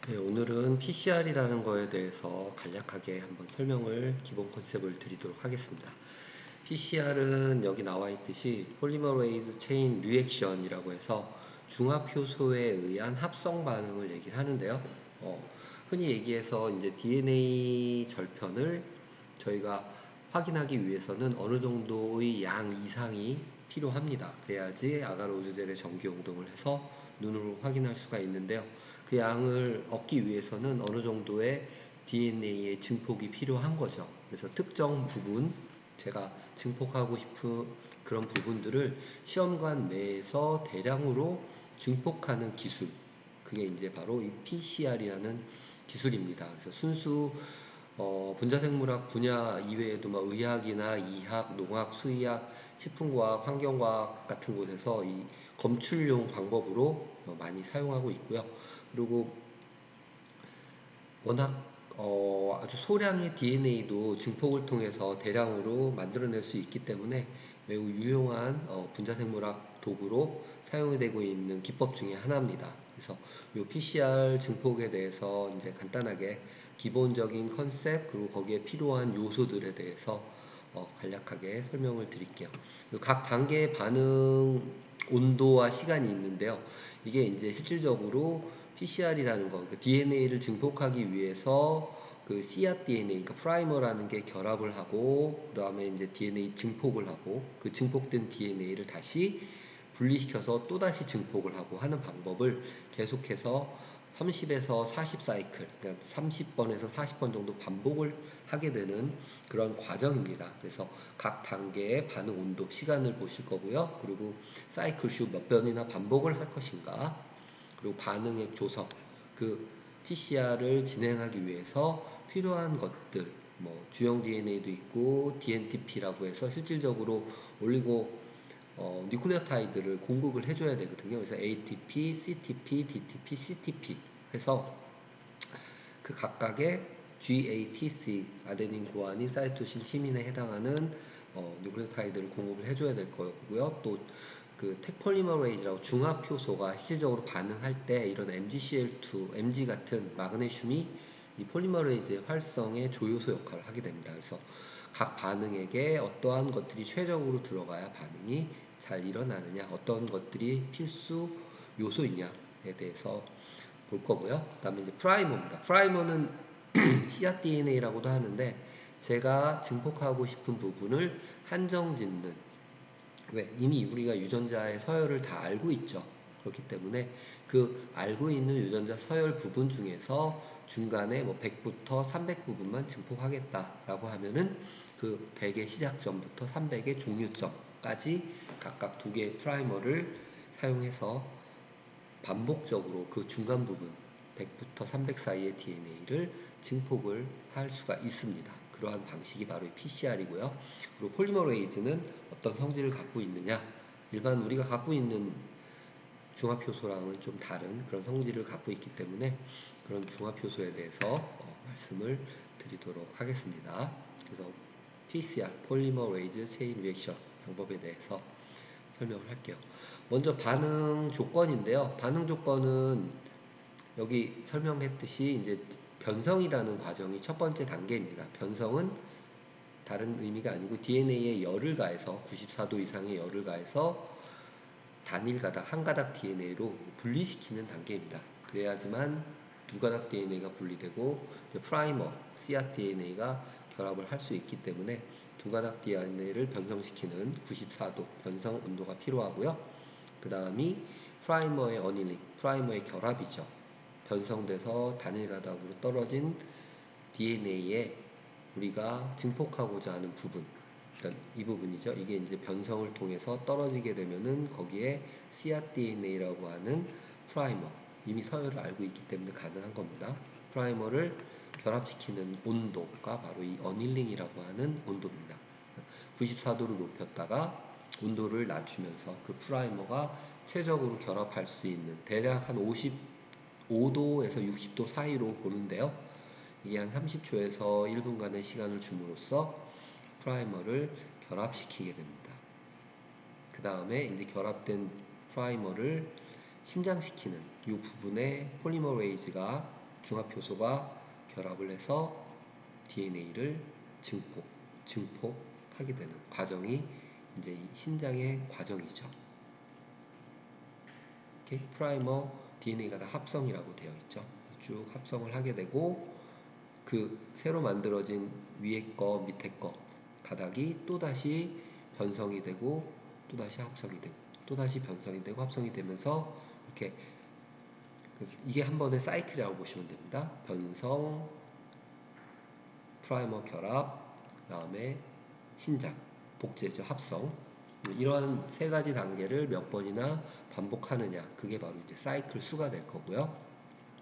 네, 오늘은 PCR이라는 거에 대해서 간략하게 한번 기본 컨셉을 드리도록 하겠습니다. PCR은 여기 나와 있듯이 폴리머레이즈 체인 리액션이라고 해서 중합 효소에 의한 합성 반응을 얘기를 하는데요. 흔히 얘기해서 이제 DNA 절편을 저희가 확인하기 위해서는 어느 정도의 양 이상이 필요합니다. 그래야지 아가ር 우주젤의 전기 운동을 해서 눈으로 확인할 수가 있는데요. 그 양을 얻기 위해서는 어느 정도의 DNA의 증폭이 필요한 거죠. 그래서 특정 부분, 제가 증폭하고 싶은 그런 부분들을 시험관 내에서 대량으로 증폭하는 기술, 그게 이제 바로 이 PCR이라는 기술입니다. 그래서 순수 분자생물학 분야 이외에도 뭐 의학이나 이학, 농학, 수의학, 식품과학, 환경과학 같은 곳에서 이 검출용 방법으로 많이 사용하고 있고요. 그리고 워낙 아주 소량의 DNA도 증폭을 통해서 대량으로 만들어낼 수 있기 때문에 매우 유용한 분자생물학 도구로 사용되고 있는 기법 중에 하나입니다. 그래서 이 PCR 증폭에 대해서 이제 간단하게 기본적인 컨셉 그리고 거기에 필요한 요소들에 대해서 간략하게 설명을 드릴게요. 각 단계의 반응 온도와 시간이 있는데요. 이게 이제 실질적으로 PCR이라는 거, 그 DNA를 증폭하기 위해서 그 씨앗 DNA, 그러니까 프라이머라는 게 결합을 하고, 그 다음에 이제 DNA 증폭을 하고, 그 증폭된 DNA를 다시 분리시켜서 또다시 증폭을 하고 하는 방법을 계속해서 30에서 40 사이클, 그러니까 30번에서 40번 정도 반복을 하게 되는 그런 과정입니다. 그래서 각 단계의 반응 온도, 시간을 보실 거고요. 그리고 사이클 수 몇 번이나 반복을 할 것인가, 그리고 반응의 조성, 그 PCR을 진행하기 위해서 필요한 것들, 뭐 주형 DNA도 있고 DNTP라고 해서 실질적으로 올리고 뉴클레오타이드를 공급을 해줘야 되거든요. 그래서 ATP, CTP, DTP, CTP 해서 그 각각의 GATC, 아데닌, 구아닌, 사이토신, 티민에 해당하는 뉴클레오타이드를 공급을 해줘야 될 거고요. 또 그 택폴리머레이즈라고 중합 효소가 실질적으로 반응할 때 이런 MgCl2, Mg 같은 마그네슘이 이 폴리머레이즈의 활성의 조효소 역할을 하게 됩니다. 그래서 각 반응에게 어떠한 것들이 최적으로 들어가야 반응이 잘 일어나느냐, 어떤 것들이 필수 요소이냐에 대해서 볼 거고요. 그 다음에 이제 프라이머입니다. 프라이머는 씨앗 DNA라고도 하는데 제가 증폭하고 싶은 부분을 한정 짓는, 왜? 이미 우리가 유전자의 서열을 다 알고 있죠. 그렇기 때문에 그 알고 있는 유전자 서열 부분 중에서 중간에 뭐 100부터 300 부분만 증폭하겠다라고 하면은 그 100의 시작점부터 300의 종료점까지 각각 두 개의 프라이머를 사용해서 반복적으로 그 중간 부분 100부터 300 사이의 DNA를 증폭을 할 수가 있습니다. 그러한 방식이 바로 PCR이고요. 그리고 폴리머레이즈는 어떤 성질을 갖고 있느냐? 일반 우리가 갖고 있는 중합효소랑은 좀 다른 그런 성질을 갖고 있기 때문에 그런 중합효소에 대해서 말씀을 드리도록 하겠습니다. 그래서 PCR, 폴리머레이즈 체인 리액션 방법에 대해서 설명을 할게요. 먼저 반응 조건인데요. 반응 조건은 여기 설명했듯이 이제 변성이라는 과정이 첫 번째 단계입니다. 변성은 다른 의미가 아니고 DNA에 열을 가해서 94도 이상의 열을 가해서 단일 가닥, 한 가닥 DNA로 분리시키는 단계입니다. 그래야지만 두 가닥 DNA가 분리되고 프라이머, 씨앗 DNA가 결합을 할 수 있기 때문에 두 가닥 DNA를 변성시키는 94도 변성 온도가 필요하고요. 그 다음이 프라이머의 어닐링, 프라이머의 결합이죠. 변성돼서 단일 가닥으로 떨어진 DNA에 우리가 증폭하고자 하는 부분, 그러니까 이 부분이죠. 이게 이제 변성을 통해서 떨어지게 되면은 거기에 씨앗 DNA라고 하는 프라이머, 이미 서열을 알고 있기 때문에 가능한 겁니다. 프라이머를 결합시키는 온도가 바로 이 어닐링이라고 하는 온도입니다. 94도로 높였다가 온도를 낮추면서 그 프라이머가 최적으로 결합할 수 있는 대략 한 55도에서 60도 사이로 보는데요. 이게 한 30초에서 1분간의 시간을 줌으로써 프라이머를 결합시키게 됩니다. 그 다음에 이제 결합된 프라이머를 신장시키는 이 부분에 폴리머레이즈가 중합효소가 결합을 해서 DNA를 증폭하게 되는 과정이 이제 이 신장의 과정이죠. 이렇게 프라이머 DNA가 다 합성이라고 되어 있죠. 쭉 합성을 하게 되고 그 새로 만들어진 위에 거 밑에 거 가닥이 또다시 변성이 되고 또다시 합성이 되고 또다시 변성이 되고 합성이 되면서 이렇게, 그래서 이게 한 번의 사이클이라고 보시면 됩니다. 변성, 프라이머 결합, 그다음에 신장, 복제죠, 합성. 이러한 세 가지 단계를 몇 번이나 반복하느냐, 그게 바로 이제 사이클 수가 될 거고요.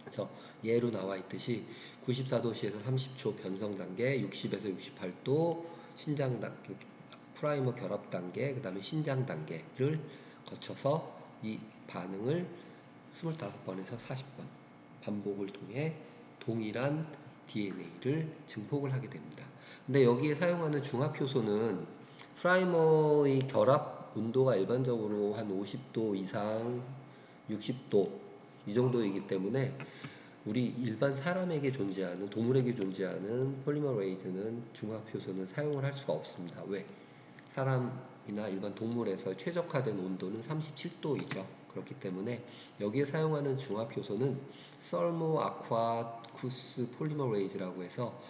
그래서 예로 나와 있듯이 94도씨에서 30초 변성 단계, 60에서 68도 신장 단계, 프라이머 결합 단계, 그 다음에 신장 단계를 거쳐서 이 반응을 25번에서 40번 반복을 통해 동일한 DNA를 증폭을 하게 됩니다. 근데 여기에 사용하는 중합효소는 프라이머의 결합 온도가 일반적으로 한 50도 이상, 60도 이 정도이기 때문에 우리 일반 사람에게 존재하는, 동물에게 존재하는 폴리머레이즈는 중합효소는 사용을 할 수가 없습니다. 왜? 사람이나 일반 동물에서 최적화된 온도는 37도이죠. 그렇기 때문에 여기에 사용하는 중합효소는 썰모 아쿠아쿠스 폴리머레이즈라고 해서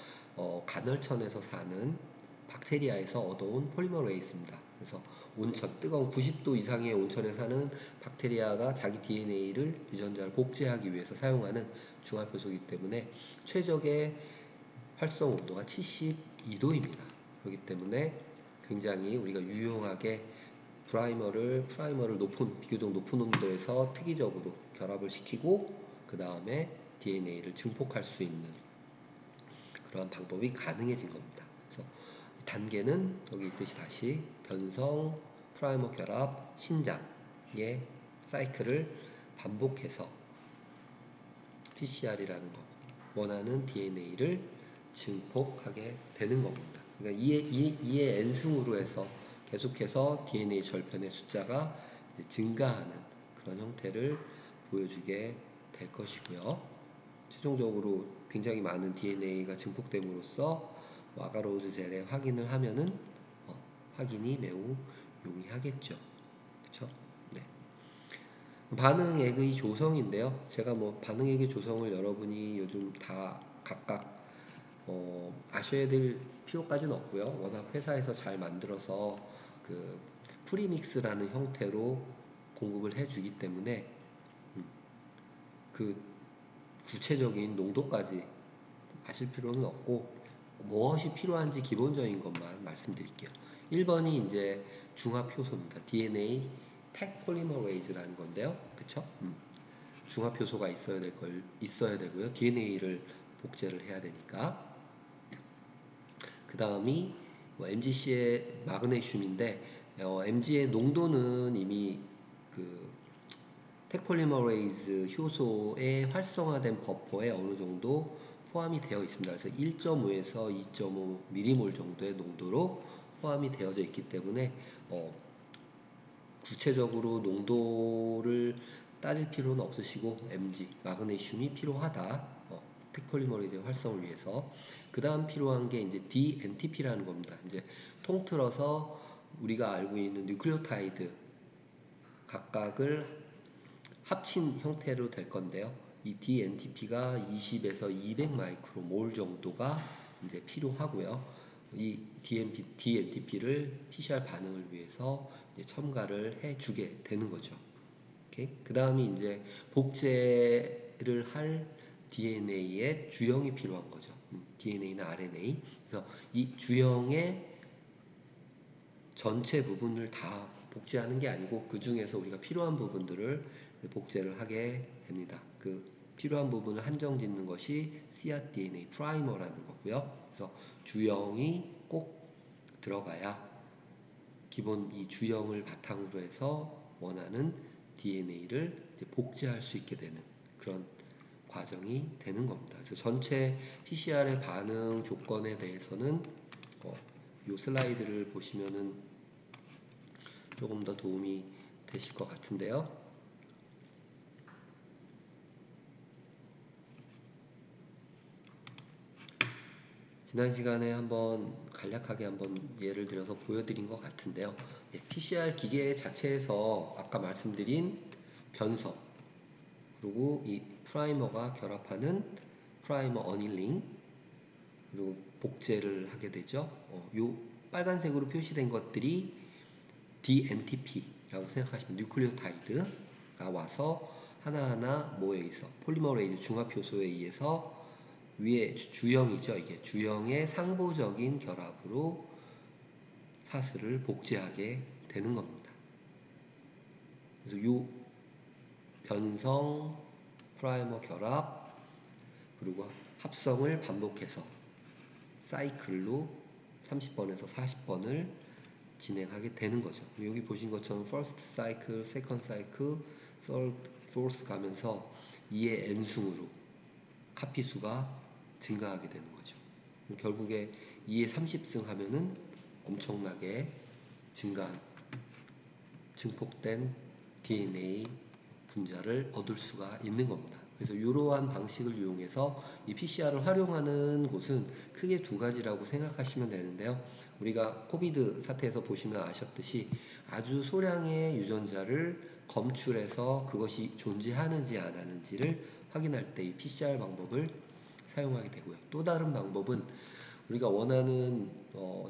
간헐천에서 사는 박테리아에서 얻어온 폴리머레이즈입니다. 그래서 온천, 뜨거운 90도 이상의 온천에 사는 박테리아가 자기 DNA를 유전자를 복제하기 위해서 사용하는 중합효소이기 때문에 최적의 활성 온도가 72도입니다. 그렇기 때문에 굉장히 우리가 유용하게 프라이머를 비교적 높은 온도에서 특이적으로 결합을 시키고 그 다음에 DNA를 증폭할 수 있는 그러한 방법이 가능해진 겁니다. 그래서 단계는 여기 있듯이 다시 변성, 프라이머 결합, 신장의 사이클을 반복해서 PCR이라는 것, 원하는 DNA를 증폭하게 되는 겁니다. 그러니까 2의 n승으로 해서 계속해서 DNA 절편의 숫자가 이제 증가하는 그런 형태를 보여주게 될 것이고요. 최종적으로 굉장히 많은 DNA가 증폭됨으로써 와가로즈 젤에 확인을 하면은 확인이 매우 용이하겠죠. 그렇죠? 네. 반응액의 조성인데요. 제가 뭐 반응액의 조성을 여러분이 요즘 다 각각 아셔야 될 필요까지는 없고요. 워낙 회사에서 잘 만들어서 그 프리믹스라는 형태로 공급을 해주기 때문에 그 구체적인 농도까지 아실 필요는 없고 무엇이 필요한지 기본적인 것만 말씀드릴게요. 1번이 이제 중합효소입니다. DNA 텍 폴리머레이즈라는 건데요. 그쵸? 중합효소가 있어야 되고요. DNA를 복제를 해야 되니까. 그 다음이 MGC의 마그네슘인데 MG의 농도는 이미 그 텍폴리머레이즈 효소의 활성화된 버퍼에 어느 정도 포함이 되어 있습니다. 그래서 1.5에서 2.5 미리몰 정도의 농도로 포함이 되어져 있기 때문에 구체적으로 농도를 따질 필요는 없으시고 MG, 마그네슘이 필요하다. 텍폴리머레이즈 활성을 위해서. 그 다음 필요한 게 이제 DNTP라는 겁니다. 이제 통틀어서 우리가 알고 있는 뉴클레오타이드 각각을 합친 형태로 될 건데요. 이 DNTP가 20에서 200 마이크로몰 정도가 이제 필요하고요. 이 DNTP를 PCR 반응을 위해서 이제 첨가를 해주게 되는 거죠. 그 다음이 이제 복제를 할 DNA의 주형이 필요한 거죠. DNA나 RNA. 그래서 이 주형의 전체 부분을 다 복제하는 게 아니고 그 중에서 우리가 필요한 부분들을 복제를 하게 됩니다. 그 필요한 부분을 한정 짓는 것이 cDNA 프라이머라는 거고요. 그래서 주형이 꼭 들어가야 기본 이 주형을 바탕으로 해서 원하는 DNA를 복제할 수 있게 되는 그런 과정이 되는 겁니다. 그래서 전체 PCR의 반응 조건에 대해서는 이 슬라이드를 보시면은 조금 더 도움이 되실 것 같은데요. 지난 시간에 한번 간략하게 한번 예를 들어서 보여드린 것 같은데요. PCR 기계 자체에서 아까 말씀드린 변성, 그리고 이 프라이머가 결합하는 프라이머 어닐링, 그리고 복제를 하게 되죠. 요 빨간색으로 표시된 것들이 DNTP라고 생각하시면 뉴클리오타이드가 와서 하나하나 모여 있어 폴리머레이즈 중합 효소에 의해서 위에 주형이죠. 이게 주형의 상보적인 결합으로 사슬을 복제하게 되는 겁니다. 그래서 요 변성, 프라이머 결합, 그리고 합성을 반복해서 사이클로 30번에서 40번을 진행하게 되는 거죠. 여기 보신 것처럼 first cycle, second cycle, third, fourth 가면서 2의 n승으로 카피 수가 증가하게 되는 거죠. 결국에 2의 30승 하면은 엄청나게 증가한, 증폭된 DNA 분자를 얻을 수가 있는 겁니다. 그래서 이러한 방식을 이용해서 이 PCR을 활용하는 곳은 크게 두 가지라고 생각하시면 되는데요. 우리가 코비드 사태에서 보시면 아셨듯이 아주 소량의 유전자를 검출해서 그것이 존재하는지 안 하는지를 확인할 때 이 PCR 방법을 사용하게 되고요. 또 다른 방법은 우리가 원하는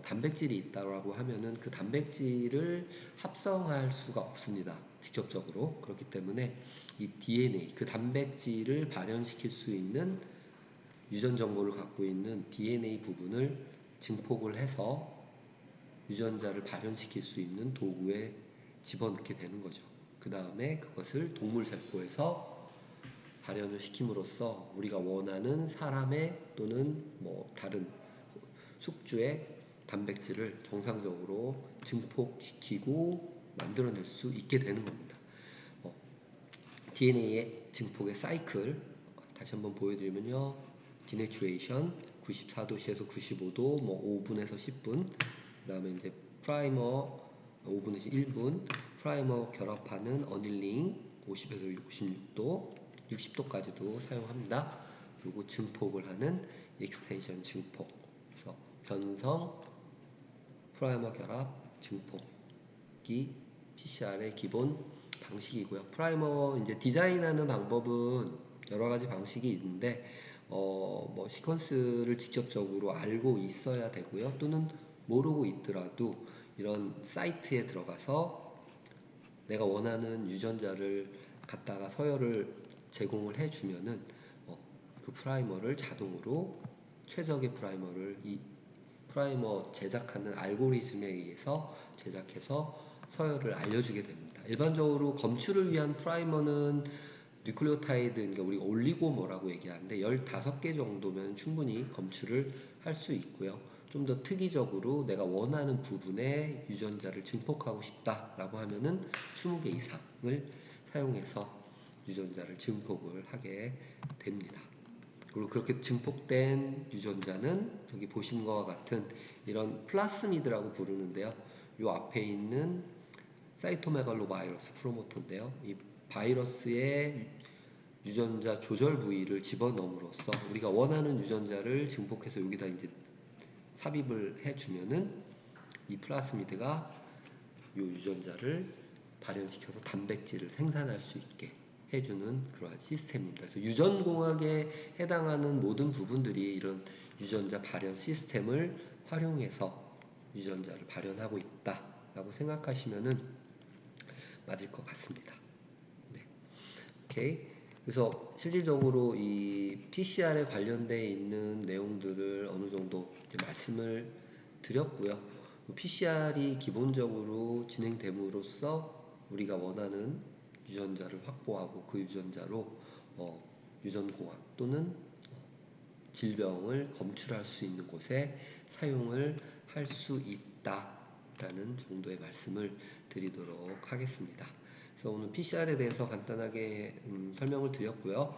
단백질이 있다고 하면은 그 단백질을 합성할 수가 없습니다. 직접적으로. 그렇기 때문에 이 DNA, 그 단백질을 발현시킬 수 있는 유전 정보를 갖고 있는 DNA 부분을 증폭을 해서 유전자를 발현시킬 수 있는 도구에 집어넣게 되는 거죠. 그 다음에 그것을 동물 세포에서 발현을 시킴으로써 우리가 원하는 사람의 또는 뭐 다른 숙주의 단백질을 정상적으로 증폭시키고 만들어낼 수 있게 되는 겁니다. DNA의 증폭의 사이클 다시 한번 보여드리면요. 디내추레이션 94도씨에서 95도, 뭐 5분에서 10분, 그 다음에 이제 프라이머 5분에서 1분, 프라이머 결합하는 어닐링 50에서 66도, 60도까지도 사용합니다. 그리고 증폭을 하는 익스텐션 증폭, 그래서 변성, 프라이머 결합, 증폭이 PCR의 기본 방식이고요. 프라이머 이제 디자인하는 방법은 여러 가지 방식이 있는데 뭐 시퀀스를 직접적으로 알고 있어야 되고요. 또는 모르고 있더라도 이런 사이트에 들어가서 내가 원하는 유전자를 갖다가 서열을 제공을 해주면은 그 프라이머를 자동으로 최적의 프라이머를 이 프라이머 제작하는 알고리즘에 의해서 제작해서 서열을 알려주게 됩니다. 일반적으로 검출을 위한 프라이머는 뉴클리오타이드, 그러니까 우리가 올리고머라고 얘기하는데 15개 정도면 충분히 검출을 할 수 있고요. 좀 더 특이적으로 내가 원하는 부분에 유전자를 증폭하고 싶다라고 하면은 20개 이상을 사용해서 유전자를 증폭을 하게 됩니다. 그리고 그렇게 증폭된 유전자는 여기 보신 것과 같은 이런 플라스미드라고 부르는데요. 이 앞에 있는 사이토메갈로 바이러스 프로모터인데요. 이 바이러스의 유전자 조절 부위를 집어넣음으로써 우리가 원하는 유전자를 증폭해서 여기다 이제 삽입을 해주면은 이 플라스미드가 이 유전자를 발현시켜서 단백질을 생산할 수 있게 해주는 그러한 시스템입니다. 그래서 유전공학에 해당하는 모든 부분들이 이런 유전자 발현 시스템을 활용해서 유전자를 발현하고 있다라고 생각하시면은 맞을 것 같습니다. 네. 오케이. 그래서 실질적으로 이 PCR에 관련되어 있는 내용들을 어느 정도 이제 말씀을 드렸고요. PCR이 기본적으로 진행됨으로써 우리가 원하는 유전자를 확보하고 그 유전자로 유전공학 또는 질병을 검출할 수 있는 곳에 사용을 할 수 있다라는 정도의 말씀을 드리도록 하겠습니다. 그래서 오늘 PCR에 대해서 간단하게 설명을 드렸고요.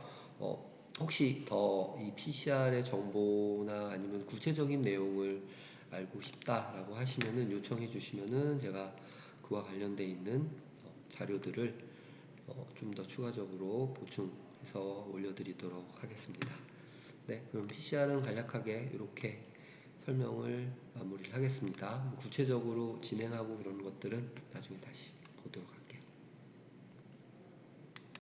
혹시 더 이 PCR의 정보나 아니면 구체적인 내용을 알고 싶다라고 하시면은 요청해 주시면은 제가 그와 관련되어 있는 자료들을 좀 더 추가적으로 보충해서 올려드리도록 하겠습니다. 네, 그럼 PCR은 간략하게 이렇게 설명을 마무리를 하겠습니다. 구체적으로 진행하고 그런 것들은 나중에 다시 보도록 하겠습니다.